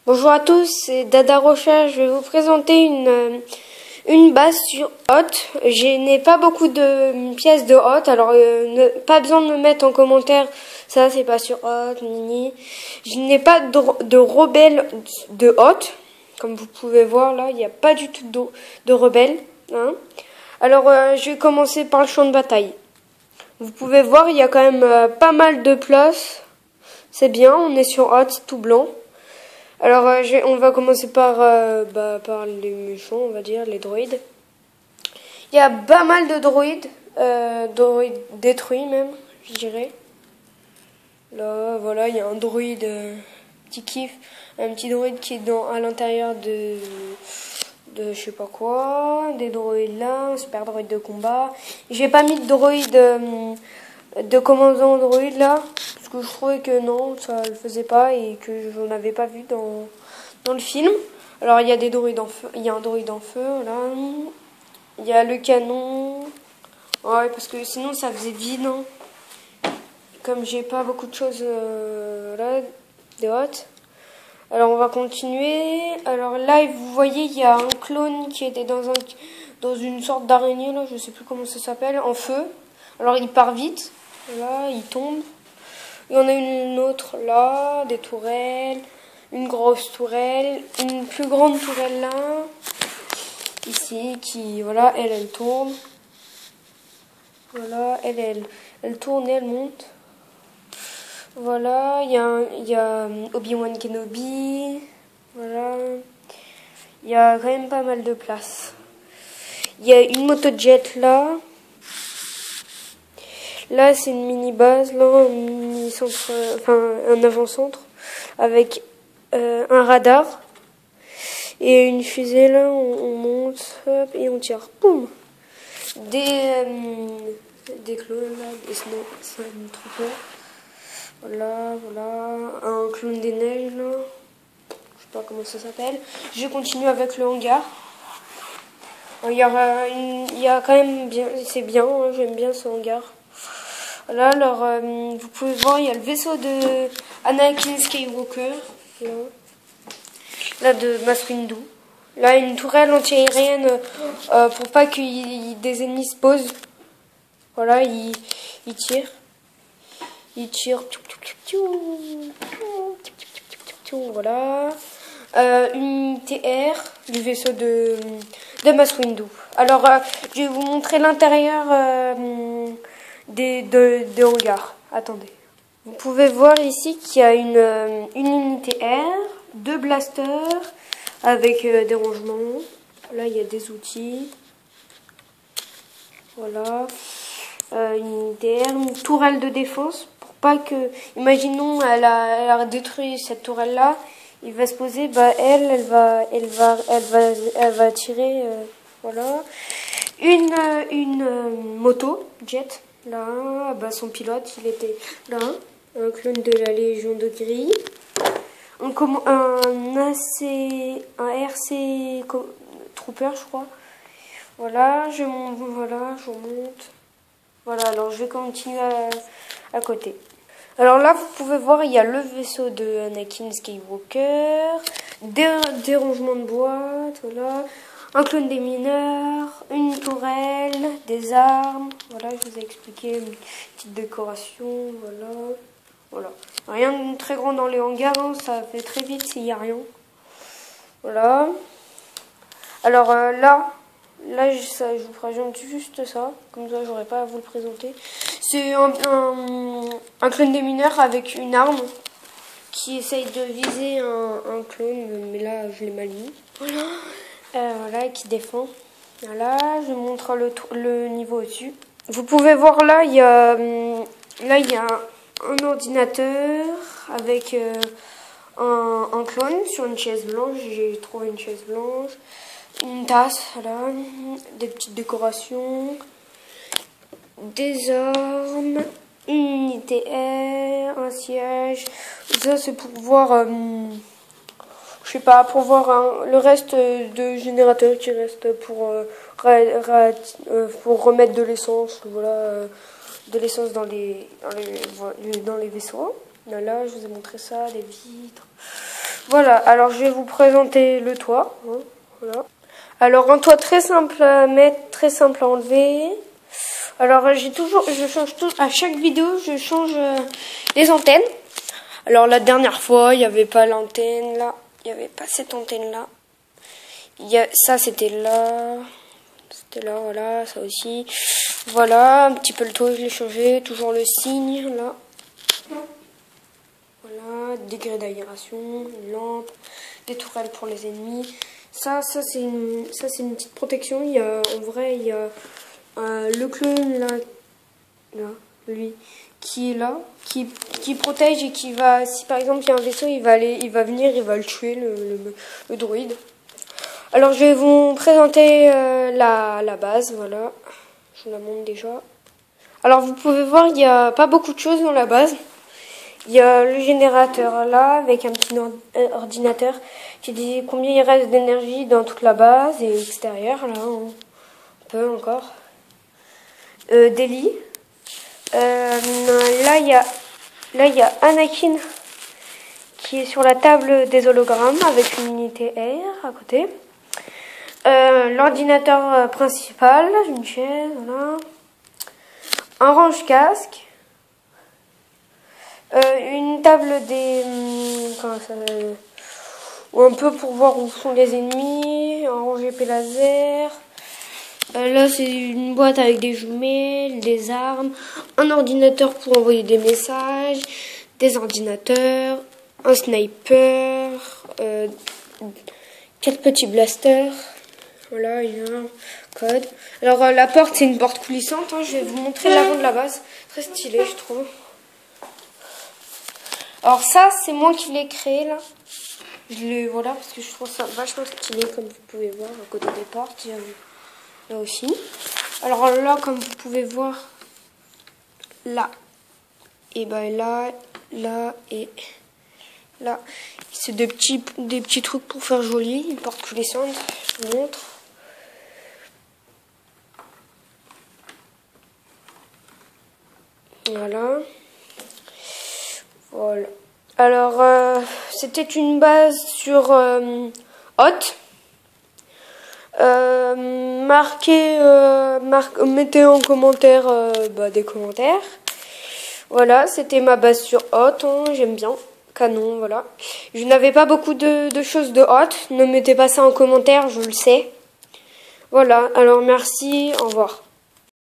Bonjour à tous, c'est Dada Rocha. Je vais vous présenter une base sur Hot. Je n'ai pas beaucoup de pièces de Hot, alors pas besoin de me mettre en commentaire. Ça, c'est pas sur Hot, nini. Je n'ai pas de rebelle de Hot. Comme vous pouvez voir là, il n'y a pas du tout de rebelle. Hein. Alors, je vais commencer par le champ de bataille. Vous pouvez voir, il y a quand même pas mal de place. C'est bien, on est sur Hot, tout blanc. Alors, on va commencer par les méchants, on va dire, les droïdes. Il y a pas mal de droïdes, droïdes détruits même, je dirais. Là, voilà, il y a un droïde petit kiff, un petit droïde qui est à l'intérieur de je sais pas quoi, des droïdes là, un super droïde de combat. J'ai pas mis de droïde de commandant droïde là, parce que je trouvais que non, ça le faisait pas et que j'en avais pas vu dans le film. Alors il y a des droïdes en feu, il y a un droïde en feu là, il y a le canon, ouais parce que sinon ça faisait vide, hein. Comme j'ai pas beaucoup de choses là, de Hot. Alors on va continuer. Alors là vous voyez il y a un clone qui était dans une sorte d'araignée là, je sais plus comment ça s'appelle, en feu. Alors il part vite, là il tombe. Il y en a une autre là, des tourelles, une grosse tourelle, une plus grande tourelle là, ici qui voilà, elle tourne. Voilà, elle tourne et elle monte. Voilà, il y a Obi-Wan Kenobi. Voilà. Il y a quand même pas mal de place. Il y a une moto-jet là. Là, c'est une mini-base, là, un mini-centre, un avant-centre, avec un radar. Et une fusée, là, on monte, hop, et on tire. Boum! Des clones, là, des Snowtroopers. Voilà, un clone des neiges, là. Je sais pas comment ça s'appelle. Je continue avec le hangar. Il y a quand même bien, c'est bien, hein, j'aime bien ce hangar. Là, alors, vous pouvez voir, il y a le vaisseau de Anakin Skywalker, là de Mace Windu. Là, une tourelle anti-aérienne pour pas que des ennemis se posent. Voilà, il tire. Il tire. Voilà. Une TR du vaisseau de Mace Windu. Alors, je vais vous montrer l'intérieur des hangars. Attendez. Vous pouvez voir ici qu'il y a une unité R, deux blasters avec des rangements. Là, il y a des outils. Voilà. Une unité R, une tourelle de défense pour pas que, imaginons, elle a détruit cette tourelle là. Il va se poser, bah elle va tirer, voilà. Une moto jet. Là, bah son pilote, il était là. Un clone de la Légion de Gris. Un RC Trooper, je crois. Voilà, je remonte. Voilà, alors je vais continuer à côté. Alors là, vous pouvez voir, il y a le vaisseau de Anakin Skywalker, des rangements de boîte, voilà. Un clone des mineurs, une tourelle, des armes. Voilà, je vous ai expliqué une petite décoration. Voilà. Rien de très grand dans les hangars, hein, ça fait très vite s'il n'y a rien. Voilà. Alors là, je vous présente juste ça. Comme ça, j'aurais pas à vous le présenter. C'est un clone des mineurs avec une arme qui essaye de viser un clone. Mais là, je l'ai mal mis. Voilà. Voilà, qui défend. Voilà, je montre le niveau au-dessus. Vous pouvez voir là, il y a un ordinateur avec un clone sur une chaise blanche. J'ai trouvé une chaise blanche, une tasse, voilà, des petites décorations, des armes, une unité R, un siège. Ça, c'est pour voir... je sais pas, pour voir le reste de générateurs qui reste pour remettre de l'essence, voilà, de l'essence dans les vaisseaux. Là, je vous ai montré ça, les vitres. Voilà, alors je vais vous présenter le toit. Voilà. Alors un toit très simple à mettre, très simple à enlever. Alors je change tout, à chaque vidéo je change les antennes. Alors la dernière fois il n'y avait pas l'antenne là, il n'y avait pas cette antenne là. Ça c'était là, voilà, ça aussi. Voilà, un petit peu le toit je l'ai changé, toujours le signe là. Voilà, degré d'aération, une lampe, des tourelles pour les ennemis. Ça c'est une petite protection. Il y a, en vrai, il y a le clone là, lui, qui est là, qui protège et qui va, si par exemple il y a un vaisseau, il va venir, il va le tuer, le droïde. Alors je vais vous présenter la base, voilà. Je vous la montre déjà. Alors vous pouvez voir, il n'y a pas beaucoup de choses dans la base. Il y a le générateur là, avec un petit ordinateur qui dit combien il reste d'énergie dans toute la base et l'extérieur, là, on peut encore. Des lits. Là, il y a Anakin qui est sur la table des hologrammes avec une unité air à côté. L'ordinateur principal, une chaise, voilà. Un range-casque. Une table comment ça, un peu pour voir où sont les ennemis, un range épée laser. Là c'est une boîte avec des jumelles, des armes, un ordinateur pour envoyer des messages, des ordinateurs, un sniper, 4 petits blasters. Voilà, il y a un code. Alors la porte c'est une porte coulissante, hein. Je vais vous montrer l'avant de la base, très stylé je trouve. Alors ça, c'est moi qui l'ai créé là. Voilà, parce que je trouve ça vachement stylé, comme vous pouvez voir, à côté des portes, il y a là aussi. Alors là, comme vous pouvez voir, là, et ben là et là, c'est des petits trucs pour faire joli, une porte coulissante, je vous montre. Voilà. Voilà. Alors, c'était une base sur Hot. Mettez en commentaire des commentaires. Voilà, c'était ma base sur Hot, hein, j'aime bien. Canon, voilà. Je n'avais pas beaucoup de choses de Hot. Ne mettez pas ça en commentaire, je le sais. Voilà, alors merci, au revoir.